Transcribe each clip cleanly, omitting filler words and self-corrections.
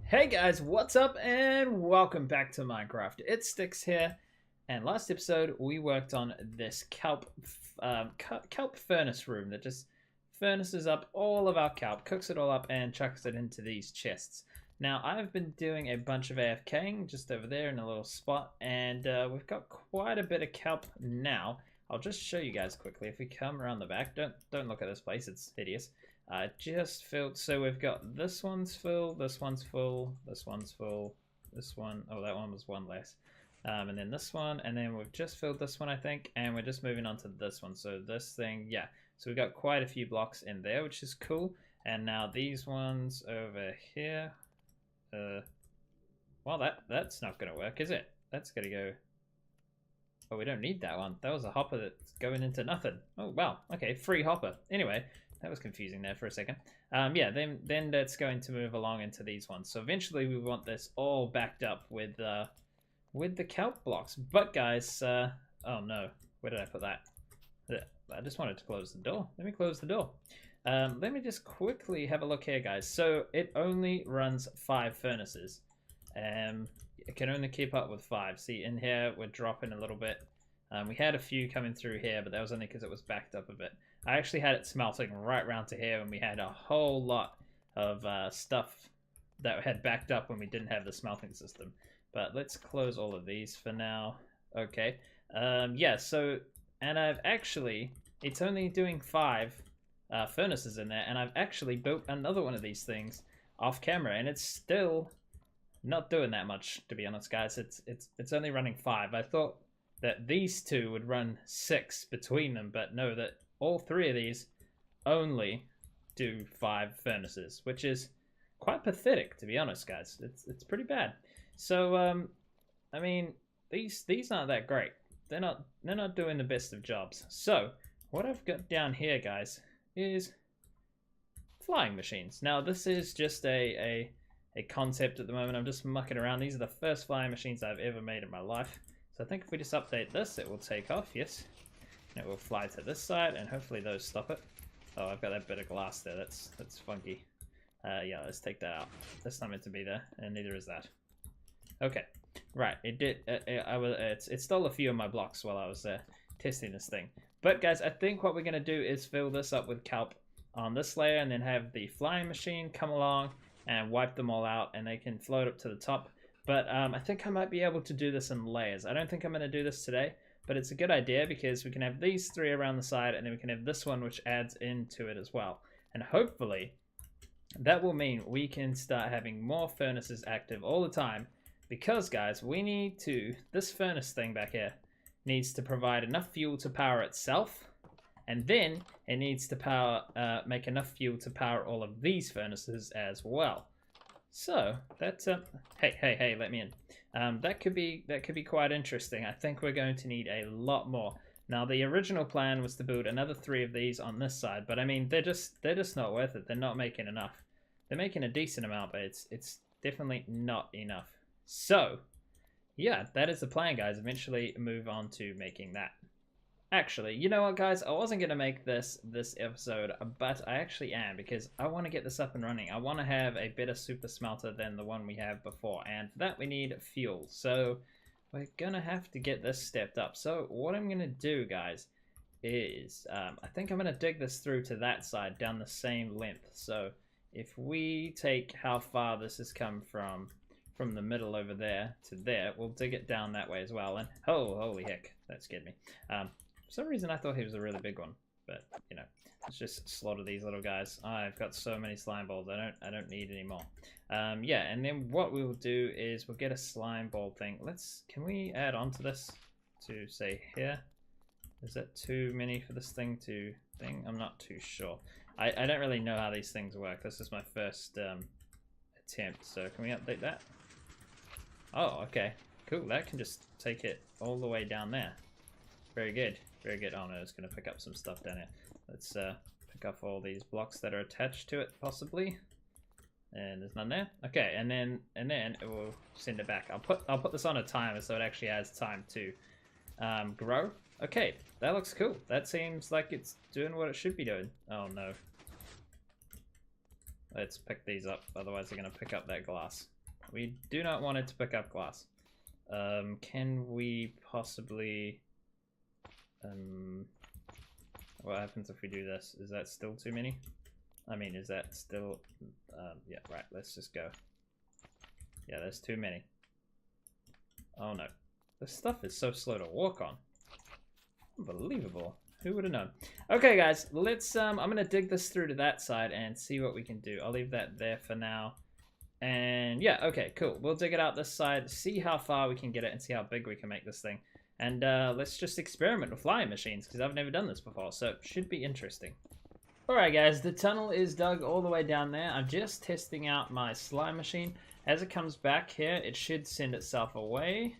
Hey guys, what's up and welcome back to Minecraft. It's Stickz here, and last episode we worked on this kelp furnace room that just furnaces up all of our kelp, cooks it all up and chucks it into these chests. Now I've been doing a bunch of AFKing just over there in a little spot, and we've got quite a bit of kelp now. I'll just show you guys quickly. If we come around the back, don't look at this place, it's hideous. Just filled, so we've got this one's full, this one's full, this one's full, this one, oh that one was one less, and then this one, and then we've just filled this one I think, and we're just moving on to this one. So this thing, yeah, so we've got quite a few blocks in there, which is cool. And now these ones over here, well that's not gonna work, is it? That's gonna go, oh we don't need that one, that was a hopper that's going into nothing. Oh wow, okay, free hopper. Anyway, that was confusing there for a second. Yeah, then that's going to move along into these ones. So eventually we want this all backed up with the kelp blocks. But guys, oh no, where did I put that? I just wanted to close the door. Let me close the door. Let me just quickly have a look here, guys. So it only runs 5 furnaces. It can only keep up with 5. See, in here we're dropping a little bit. We had a few coming through here, but that was only because it was backed up a bit. I actually had it smelting right round to here when we had a whole lot of stuff that had backed up when we didn't have the smelting system. But let's close all of these for now. Okay. Yeah, so, and I've actually, it's only doing 5 furnaces in there, and I've actually built another one of these things off camera, and it's still not doing that much, to be honest, guys. It's only running 5. I thought that these two would run 6 between them, but no, that all 3 of these only do 5 furnaces, which is quite pathetic, to be honest, guys. It's pretty bad. So I mean, these aren't that great. They're not doing the best of jobs. So what I've got down here, guys, is flying machines. Now this is just a concept at the moment. I'm just mucking around. These are the first flying machines I've ever made in my life. So I think if we just update this, it will take off. Yes. It will fly to this side, and hopefully those stop it. Oh, I've got that bit of glass there. That's funky. Yeah, let's take that out. That's not meant to be there, and neither is that. Okay, right. It did. It stole a few of my blocks while I was testing this thing. But guys, I think what we're gonna do is fill this up with kelp on this layer, and then have the flying machine come along and wipe them all out, and they can float up to the top. But I think I might be able to do this in layers. I don't think I'm gonna do this today. But it's a good idea because we can have these 3 around the side, and then we can have this one which adds into it as well. And hopefully that will mean we can start having more furnaces active all the time, because guys, we need to, this furnace thing back here needs to provide enough fuel to power itself, and then it needs to make enough fuel to power all of these furnaces as well. So that's hey, let me in. That could be quite interesting. I think we're going to need a lot more. Now the original plan was to build another 3 of these on this side, but I mean they're just not worth it. They're not making enough. They're making a decent amount, but it's definitely not enough. So yeah, that is the plan, guys. Eventually move on to making that. Actually, you know what, guys? I wasn't going to make this episode, but I actually am, because I want to get this up and running. I want to have a better super smelter than the one we have before, and for that we need fuel. So we're going to have to get this stepped up. So what I'm going to do, guys, is I think I'm going to dig this through to that side down the same length. So if we take how far this has come from the middle over there to there, we'll dig it down that way as well. And oh, holy heck, that scared me. For some reason I thought he was a really big one, but you know, let's just slaughter these little guys. I've got so many slime balls, I don't need any more. Yeah, and then what we'll do is we'll get a slime ball thing. Can we add on to this to say here? Is that too many for this thing to thing? I'm not too sure. I don't really know how these things work. This is my first attempt, so can we update that? Oh, okay, cool. That can just take it all the way down there. Very good. Very good. Oh no, it's going to pick up some stuff down here. Let's pick up all these blocks that are attached to it, possibly. And there's none there. Okay, and then it will send it back. I'll put this on a timer so it actually has time to grow. Okay, that looks cool. That seems like it's doing what it should be doing. Oh no. Let's pick these up, otherwise they're going to pick up that glass. We do not want it to pick up glass. Can we possibly... what happens if we do this? Is that still too many? I mean, is that still... yeah, right, let's just go. Yeah, there's too many. Oh no. This stuff is so slow to walk on. Unbelievable. Who would have known? Okay, guys, let's... I'm going to dig this through to that side and see what we can do. I'll leave that there for now. And yeah, okay, cool. We'll dig it out this side, see how far we can get it, and see how big we can make this thing. And let's just experiment with flying machines, because I've never done this before, so it should be interesting. Alright guys, the tunnel is dug all the way down there. I'm just testing out my slime machine. As it comes back here, it should send itself away.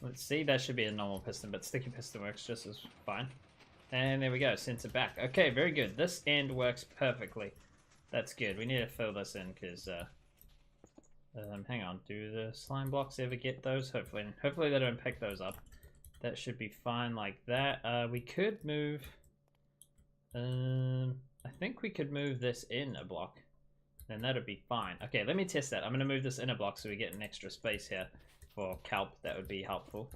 Let's see, that should be a normal piston, but sticky piston works just as fine. And there we go, sends it back. Okay, very good. This end works perfectly. That's good. We need to fill this in, because... hang on, do the slime blocks ever get those? Hopefully they don't pick those up. That should be fine like that. We could move... I think we could move this in a block. Then that'd be fine. Okay, let me test that. I'm going to move this in a block so we get an extra space here for kelp. That would be helpful.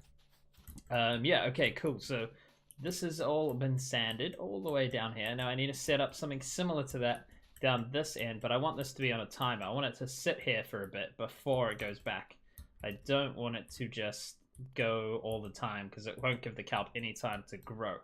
Yeah, okay, cool. So this has all been sanded all the way down here. Now I need to set up something similar to that down this end, but I want this to be on a timer. I want it to sit here for a bit before it goes back. I don't want it to just go all the time because it won't give the kelp any time to grow.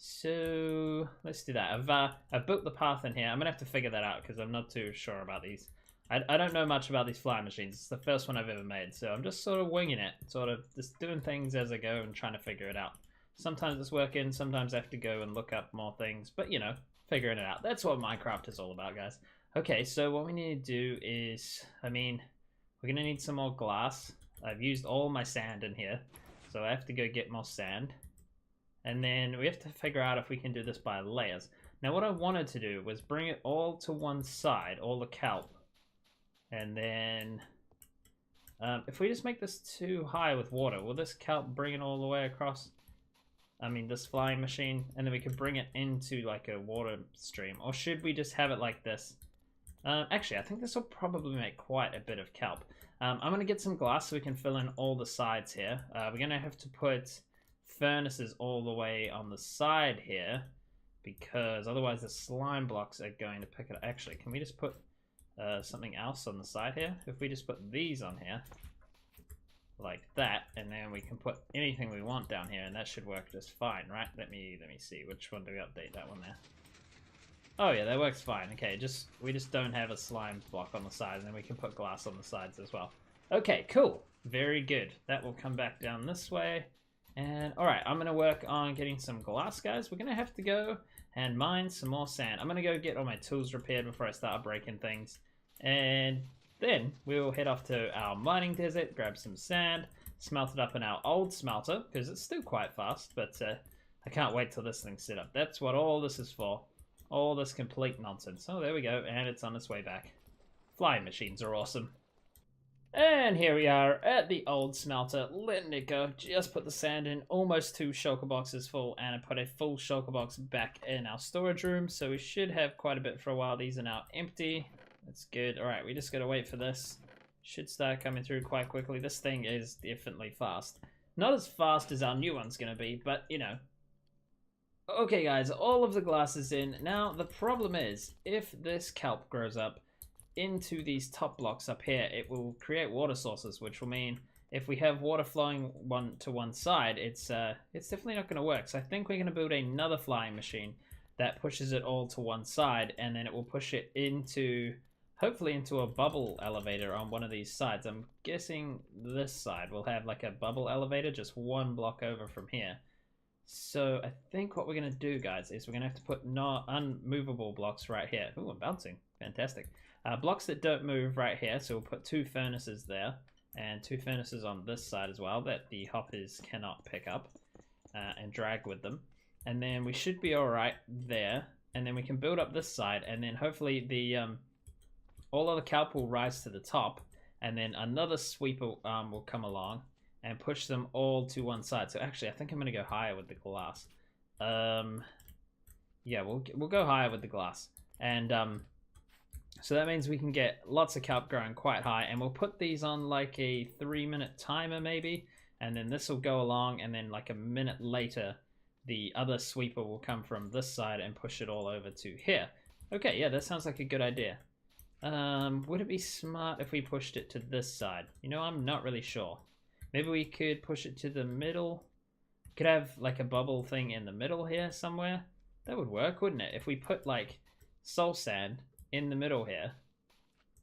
So let's do that. I've built the path in here. I'm gonna have to figure that out because I'm not too sure about these. I don't know much about these flying machines. It's the first one I've ever made, so I'm just sort of winging it, sort of just doing things as I go and trying to figure it out. Sometimes it's working, sometimes I have to go and look up more things, but you know, figuring it out. That's what Minecraft is all about, guys. Okay, so what we need to do is, I mean, we're gonna need some more glass. I've used all my sand in here, so I have to go get more sand. And then we have to figure out if we can do this by layers. Now what I wanted to do was bring it all to one side, all the kelp. And then if we just make this too high with water, will this kelp bring it all the way across? I mean, this flying machine, and then we could bring it into like a water stream. Or should we just have it like this? Actually, I think this will probably make quite a bit of kelp. I'm going to get some glass so we can fill in all the sides here. We're going to have to put furnaces all the way on the side here, because otherwise the slime blocks are going to pick it up. Actually, can we just put something else on the side here? If we just put these on here, like that, and then we can put anything we want down here, and that should work just fine, right? Let me see. Which one do we update? That one there. Oh yeah, that works fine. Okay, we just don't have a slime block on the side, and then we can put glass on the sides as well. Okay, cool. Very good. That will come back down this way. And alright, I'm going to work on getting some glass, guys. We're going to have to go and mine some more sand. I'm going to go get all my tools repaired before I start breaking things. And then we'll head off to our mining desert, grab some sand, smelt it up in our old smelter, because it's still quite fast, but I can't wait till this thing's set up. That's what all this is for. All this complete nonsense. Oh, there we go, and it's on its way back. Flying machines are awesome. And here we are at the old smelter, letting it go. Just put the sand in, almost 2 shulker boxes full, and I put a full shulker box back in our storage room, so we should have quite a bit for a while. These are now empty. That's good. Alright, we just gotta wait for this. Should start coming through quite quickly. This thing is definitely fast. Not as fast as our new one's gonna be, but you know. Okay guys, all of the glass is in. Now the problem is, if this kelp grows up into these top blocks up here, it will create water sources, which will mean if we have water flowing one side, it's definitely not going to work. So I think we're going to build another flying machine that pushes it all to one side, and then it will push it into, hopefully into a bubble elevator on one of these sides. I'm guessing this side will have like a bubble elevator just one block over from here. So I think what we're going to do, guys, is we're going to have to put unmovable blocks right here. Ooh, I'm bouncing. Fantastic. Blocks that don't move right here, so we'll put 2 furnaces there, and 2 furnaces on this side as well that the hoppers cannot pick up and drag with them. And then we should be alright there, and then we can build up this side, and then hopefully the all of the kelp will rise to the top, and then another sweeper will come along and push them all to one side. So actually, I think I'm going to go higher with the glass. Yeah, we'll go higher with the glass. And So that means we can get lots of kelp growing quite high, and we'll put these on like a 3-minute timer maybe, and then this will go along, and then like a minute later the other sweeper will come from this side and push it all over to here. Okay, yeah, that sounds like a good idea. Would it be smart if we pushed it to this side? You know, I'm not really sure. Maybe we could push it to the middle. Could have like a bubble thing in the middle here somewhere. That would work, wouldn't it? If we put like soul sand in the middle here.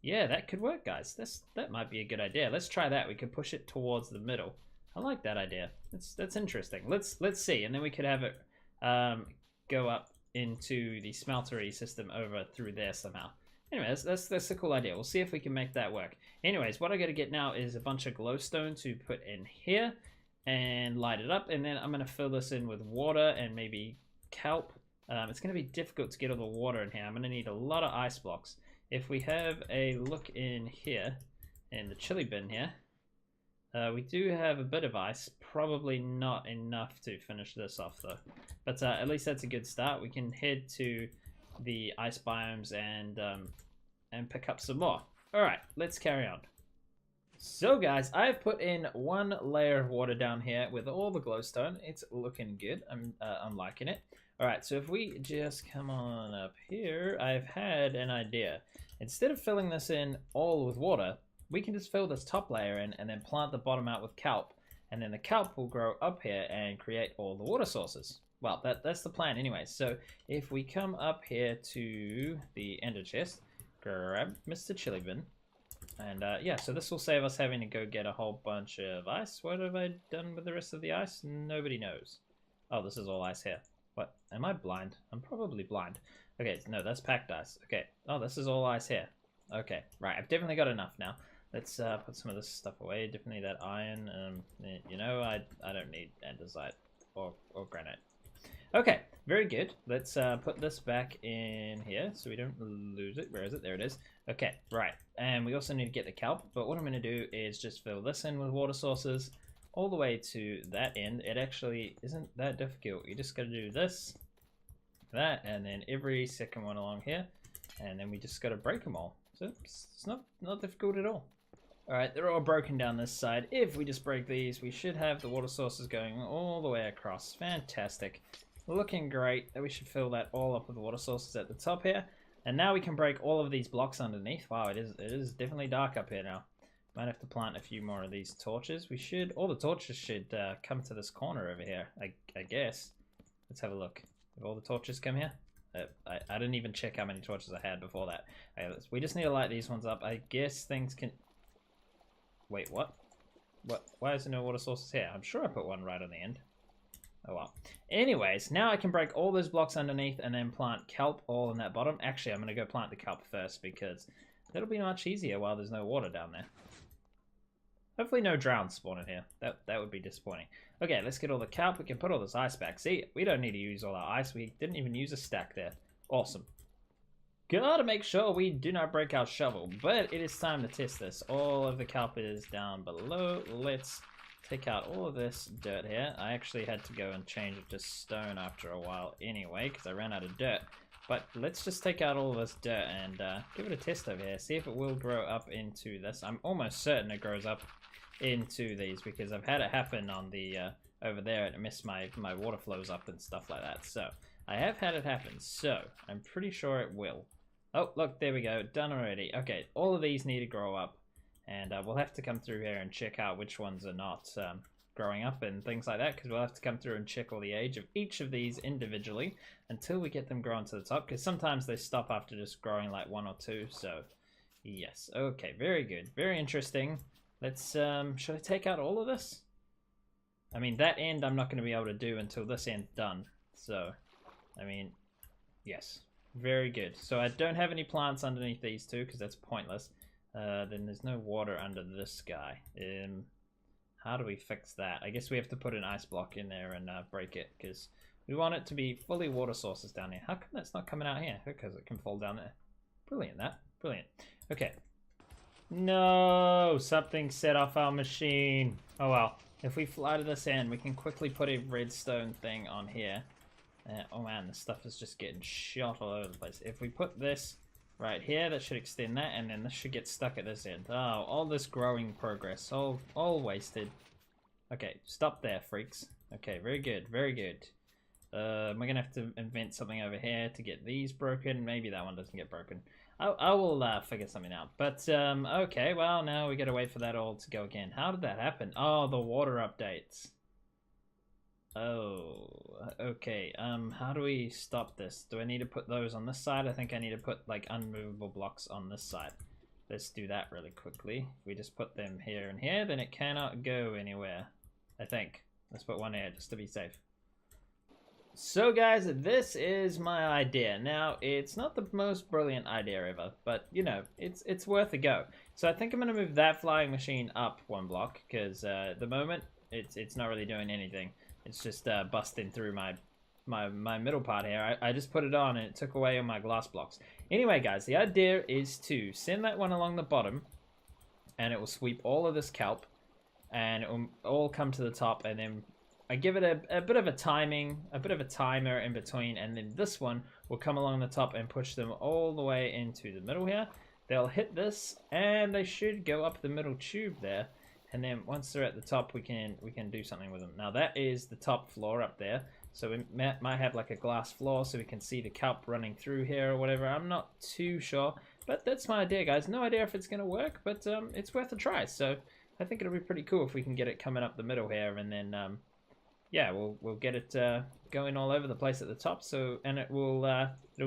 Yeah, that could work, guys. That might be a good idea. Let's try that. We could push it towards the middle. I like that idea. That's interesting. Let's see, and then we could have it go up into the smeltery system over through there somehow. Anyway, that's a cool idea. We'll see if we can make that work. Anyways, what I got to get now is a bunch of glowstone to put in here and light it up, and then I'm going to fill this in with water and maybe kelp. It's going to be difficult to get all the water in here. I'm going to need a lot of ice blocks. If we have a look in here, in the chili bin here, we do have a bit of ice. Probably not enough to finish this off though. But at least that's a good start. We can head to the ice biomes and pick up some more. Alright, let's carry on. So guys, I've put in 1 layer of water down here with all the glowstone. It's looking good. I'm liking it. Alright, so if we just come on up here, I've had an idea. Instead of filling this in all with water, we can just fill this top layer in and then plant the bottom out with kelp. And then the kelp will grow up here and create all the water sources. Well, that's the plan anyway. So if we come up here to the ender chest, grab Mr. Chili Bin. And yeah, so this will save us having to go get a whole bunch of ice. What have I done with the rest of the ice? Nobody knows. Oh, this is all ice here. What? Am I blind? I'm probably blind. Okay, no, that's packed ice. Okay. Oh, this is all ice here. Okay, right. I've definitely got enough now. Let's put some of this stuff away. Definitely that iron. You know, I don't need andesite or granite. Okay, very good. Let's put this back in here so we don't lose it. Where is it? There it is. Okay, right. And we also need to get the kelp. But what I'm going to do is just fill this in with water sources all the way to that end. It actually isn't that difficult. You just got to do this, that, and then every second one along here. And then we just got to break them all. So it's not difficult at all. Alright, they're all broken down this side. If we just break these, we should have the water sources going all the way across. Fantastic. Looking great. We should fill that all up with water sources at the top here. And now we can break all of these blocks underneath. Wow, it is definitely dark up here now. Might have to plant a few more of these torches. All the torches should come to this corner over here, I guess. Let's have a look. Have all the torches come here? I didn't even check how many torches I had before that. Okay, we just need to light these ones up. I guess things can... Wait, what? What? Why is there no water sources here? I'm sure I put one right on the end. Oh well. Anyways, now I can break all those blocks underneath and then plant kelp all in that bottom. Actually, I'm going to go plant the kelp first because that'll be much easier while there's no water down there. Hopefully no drowns spawn in here. That would be disappointing. Okay, let's get all the kelp. We can put all this ice back. See, we don't need to use all our ice. We didn't even use a stack there. Awesome. Gotta make sure we do not break our shovel, but it is time to test this. All of the kelp is down below. Let's take out all of this dirt here. I actually had to go and change it to stone after a while anyway, because I ran out of dirt. But let's just take out all of this dirt and give it a test over here. See if it will grow up into this. I'm almost certain it grows up into these because I've had it happen on the over there and it messed my water flows up and stuff like that. So I have had it happen. So I'm pretty sure it will. Oh, look, there we go. Done already. Okay, all of these need to grow up. And we'll have to come through here and check out which ones are not growing up and things like that. Because we'll have to come through and check all the age of each of these individually until we get them growing to the top. Because sometimes they stop after just growing like 1 or 2. So, yes. Okay, very good. Very interesting. Let's, should I take out all of this? I mean, that end I'm not going to be able to do until this end's done. So, I mean, yes. Very good. So I don't have any plants underneath these two because that's pointless. Then there's no water under this guy. How do we fix that? I guess we have to put an ice block in there and break it because we want it to be fully water sources down here. How come that's not coming out here? Because it can fall down there. Brilliant, that. Brilliant. Okay. No! Something set off our machine. Oh well. If we fly to this end, we can quickly put a redstone thing on here. Oh man, the stuff is just getting shot all over the place. If we put this right here. That should extend that, and then this should get stuck at this end. Oh, all this growing progress, all wasted. Okay, stop there, freaks. Okay, very good, very good. We're gonna have to invent something over here to get these broken. Maybe that one doesn't get broken. I will figure something out. But okay, well now we gotta wait for that all to go again. How did that happen? Oh, the water updates. Oh, okay. How do we stop this? Do I need to put those on this side? I think I need to put like unmovable blocks on this side. Let's do that really quickly. If we just put them here and here, then it cannot go anywhere. I think. Let's put one here just to be safe. So guys, this is my idea. Now, it's not the most brilliant idea ever, but you know, it's worth a go. So I think I'm gonna move that flying machine up one block, because at the moment it's not really doing anything. It's just busting through my middle part here. I just put it on and it took away all my glass blocks. Anyway guys, the idea is to send that one along the bottom, and it will sweep all of this kelp, and it will all come to the top, and then I give it a bit of a timer in between, and then this one will come along the top and push them all the way into the middle here. They'll hit this, and they should go up the middle tube there. And then once they're at the top, we can do something with them. Now that is the top floor up there, so we might have like a glass floor, so we can see the kelp running through here or whatever. I'm not too sure, but that's my idea, guys. No idea if it's gonna work, but it's worth a try. So I think it'll be pretty cool if we can get it coming up the middle here, and then yeah, we'll get it going all over the place at the top. So, and it'll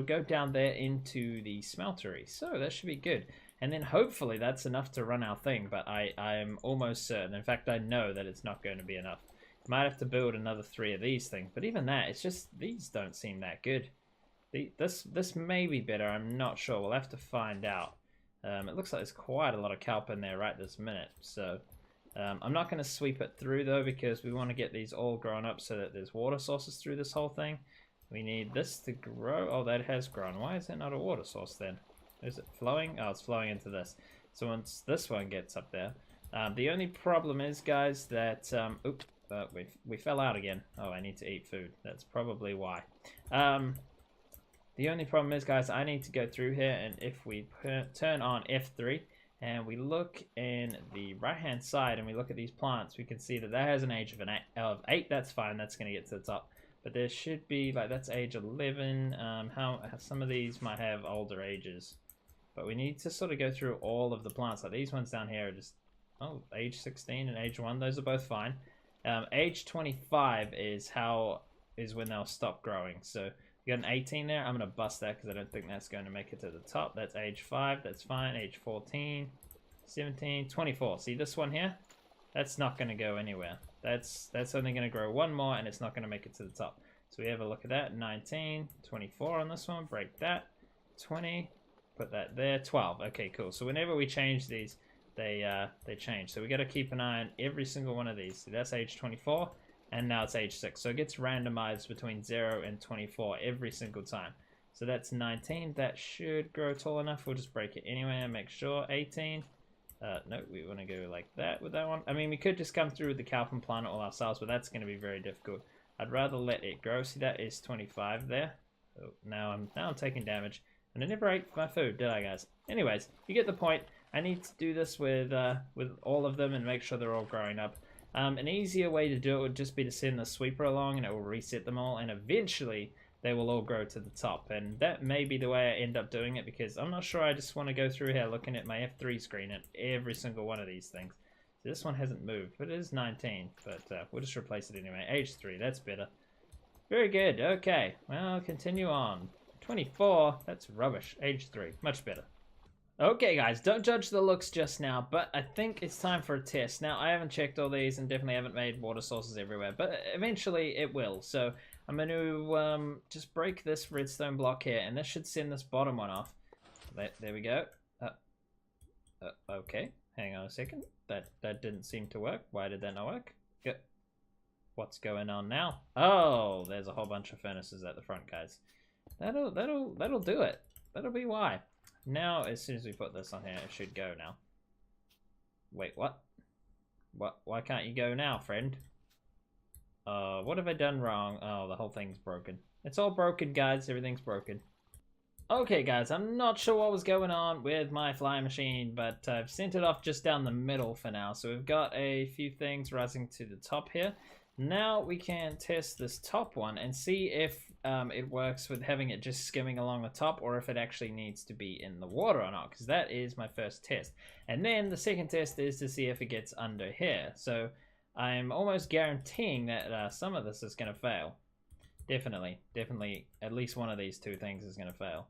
go down there into the smeltery. So that should be good. And then hopefully that's enough to run our thing. But I am almost certain. In fact, I know that it's not going to be enough. Might have to build another 3 of these things. But even that, it's just these don't seem that good. This may be better. I'm not sure. We'll have to find out. It looks like there's quite a lot of kelp in there right this minute. So. I'm not going to sweep it through though, because we want to get these all grown up so that there's water sources through this whole thing. We need this to grow. Oh, that has grown. Why is it not a water source then? Is it flowing? Oh, it's flowing into this. So once this one gets up there, the only problem is, guys, that oops, we fell out again. Oh, I need to eat food. That's probably why. The only problem is, guys, I need to go through here, and if we turn on F3. And we look in the right-hand side, and we look at these plants, we can see that that has an age of 8. That's fine. That's going to get to the top. But there should be, like, that's age 11. How some of these might have older ages. But we need to sort of go through all of the plants. Like these ones down here are just, oh, age 16 and age 1. Those are both fine. Age 25 is when they'll stop growing. So you got an 18 there. I'm going to bust that because I don't think that's going to make it to the top. That's age 5. That's fine. Age 14, 17, 24. See this one here? That's not going to go anywhere. That's only going to grow one more, and it's not going to make it to the top. So we have a look at that. 19, 24 on this one. Break that. 20. Put that there. 12. Okay, cool. So whenever we change these, they change. So we got to keep an eye on every single one of these. So that's age 24. And now it's age 6. So it gets randomized between 0 and 24 every single time. So that's 19. That should grow tall enough. We'll just break it anyway and make sure. 18. No, we want to go like that with that one. I mean, we could just come through with the kelp and plant it all ourselves, but that's going to be very difficult. I'd rather let it grow. See, that is 25 there. Oh, now I'm taking damage. And I never ate my food, did I, guys? Anyways, you get the point. I need to do this with all of them and make sure they're all growing up. An easier way to do it would just be to send the sweeper along, and it will reset them all, and eventually they will all grow to the top. And that may be the way I end up doing it, because I'm not sure I just want to go through here looking at my F3 screen at every single one of these things. So this one hasn't moved, but it is 19, but we'll just replace it anyway. Age 3, that's better. Very good. Okay, well, continue on. 24, that's rubbish. Age 3, much better. Okay, guys, don't judge the looks just now, but I think it's time for a test. Now, I haven't checked all these and definitely haven't made water sources everywhere, but eventually it will. So I'm going to just break this redstone block here, and this should send this bottom one off. There we go. Okay, hang on a second. That didn't seem to work. Why did that not work? Good. What's going on now? Oh, there's a whole bunch of furnaces at the front, guys. That'll do it. That'll be why. Now, as soon as we put this on here, it should go now. Wait, what? What? Why can't you go now, friend? What have I done wrong? Oh, the whole thing's broken. It's all broken, guys. Everything's broken. Okay, guys, I'm not sure what was going on with my flying machine, but I've sent it off just down the middle for now. So we've got a few things rising to the top here. Now we can test this top one and see if it works with having it just skimming along the top, or if it actually needs to be in the water or not, because that is my first test. And then the second test is to see if it gets under here. So I'm almost guaranteeing that some of this is going to fail. Definitely, at least one of these two things is going to fail.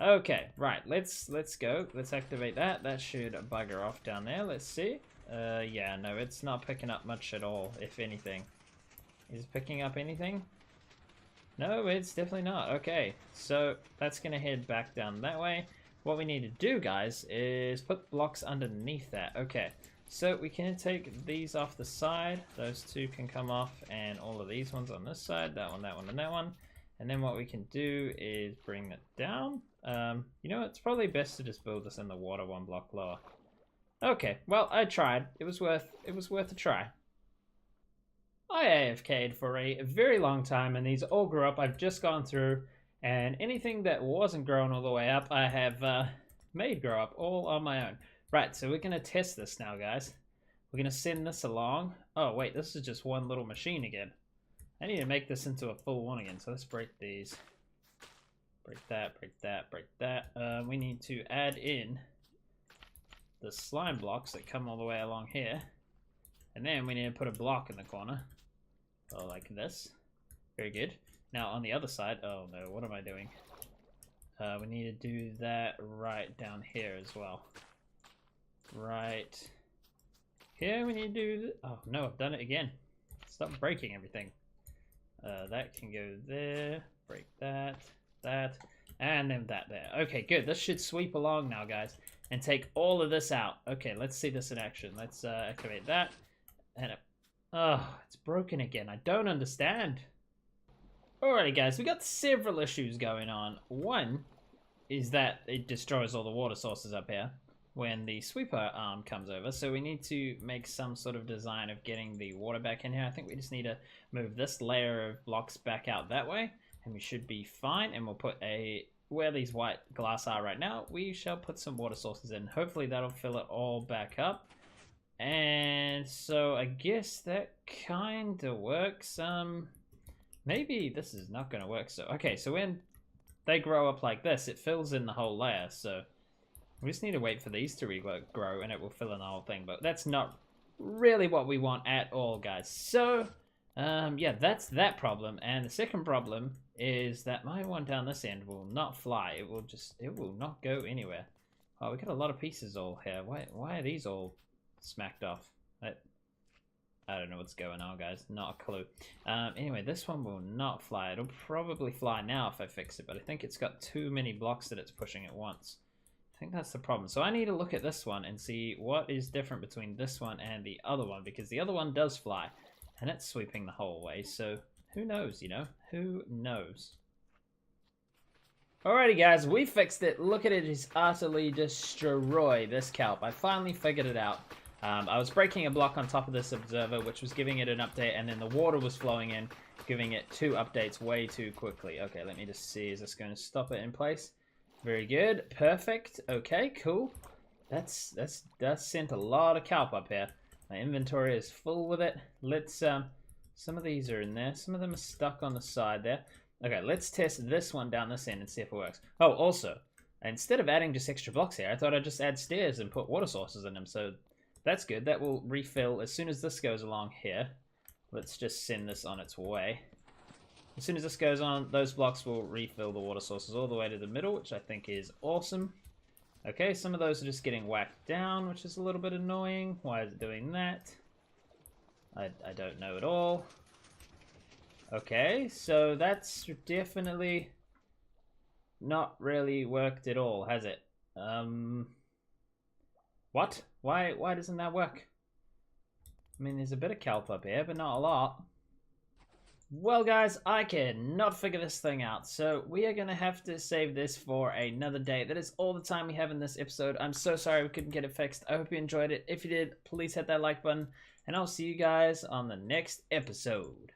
Okay, right, let's go. Let's activate that. That should bugger off down there. Let's see. Yeah, no, it's not picking up much at all, if anything. Is it picking up anything? No, it's definitely not. Okay, so that's going to head back down that way. What we need to do, guys, is put blocks underneath that. Okay, so we can take these off the side. Those two can come off, and all of these ones on this side. That one, and that one. And then what we can do is bring that down. You know, it's probably best to just build this in the water one block lower. Okay, well, I tried. It was worth a try. I AFK'd for a very long time, and these all grew up. I've just gone through, and anything that wasn't grown all the way up, I have made grow up all on my own. Right, so we're going to test this now, guys. We're going to send this along. Oh, wait, this is just one little machine again. I need to make this into a full one again, so let's break these. Break that, break that, break that. We need to add in the slime blocks that come all the way along here. And then we need to put a block in the corner. Oh, like this. Very good. Now on the other side, oh no, what am I doing? We need to do that right down here as well. Right here we need to do, oh no, I've done it again. Stop breaking everything. That can go there, break that, and then that there. Okay, good. This should sweep along now, guys, and take all of this out. Okay, let's see this in action. Let's activate that. And oh, it's broken again. I don't understand. Alrighty, guys, we got several issues going on. One is that it destroys all the water sources up here when the sweeper arm comes over, so we need to make some sort of design of getting the water back in here. I think we just need to move this layer of blocks back out that way, and we should be fine. And we'll put where these white glass are right now, we shall put some water sources in. Hopefully that'll fill it all back up. And so I guess that kind of works. Maybe this is not going to work. So okay, so when they grow up like this, it fills in the whole layer, so we just need to wait for these to regrow and it will fill in the whole thing. But that's not really what we want at all, guys. So yeah, that's that problem. And the second problem is that my one down this end will not fly. It will not go anywhere. Oh, we got a lot of pieces all here. Why are these all smacked off? I don't know what's going on, guys. Not a clue. Anyway, this one will not fly. It'll probably fly now if I fix it, but I think it's got too many blocks that it's pushing at once. I think that's the problem. So I need to look at this one and see what is different between this one and the other one, because the other one does fly and it's sweeping the whole way. So who knows, you know? Who knows? Alrighty, guys, we fixed it. Look at it just utterly destroy this kelp. I finally figured it out. I was breaking a block on top of this observer, which was giving it an update, and then the water was flowing in, giving it 2 updates way too quickly. Okay, let me just see. Is this going to stop it in place? Very good. Perfect. Okay, cool. That's sent a lot of kelp up here. My inventory is full with it. Let's some of these are in there. Some of them are stuck on the side there. Okay, let's test this one down this end and see if it works. Oh, also, instead of adding just extra blocks here, I thought I'd just add stairs and put water sources in them. So that's good. That will refill as soon as this goes along here. Let's just send this on its way. As soon as this goes on, those blocks will refill the water sources all the way to the middle, which I think is awesome. Okay, some of those are just getting whacked down, which is a little bit annoying. Why is it doing that? I don't know at all. Okay, so that's definitely not really worked at all, has it? What? Why doesn't that work? I mean, there's a bit of kelp up here, but not a lot. Well, guys, I cannot figure this thing out, so we are going to have to save this for another day. That is all the time we have in this episode. I'm so sorry we couldn't get it fixed. I hope you enjoyed it. If you did, please hit that like button, and I'll see you guys on the next episode.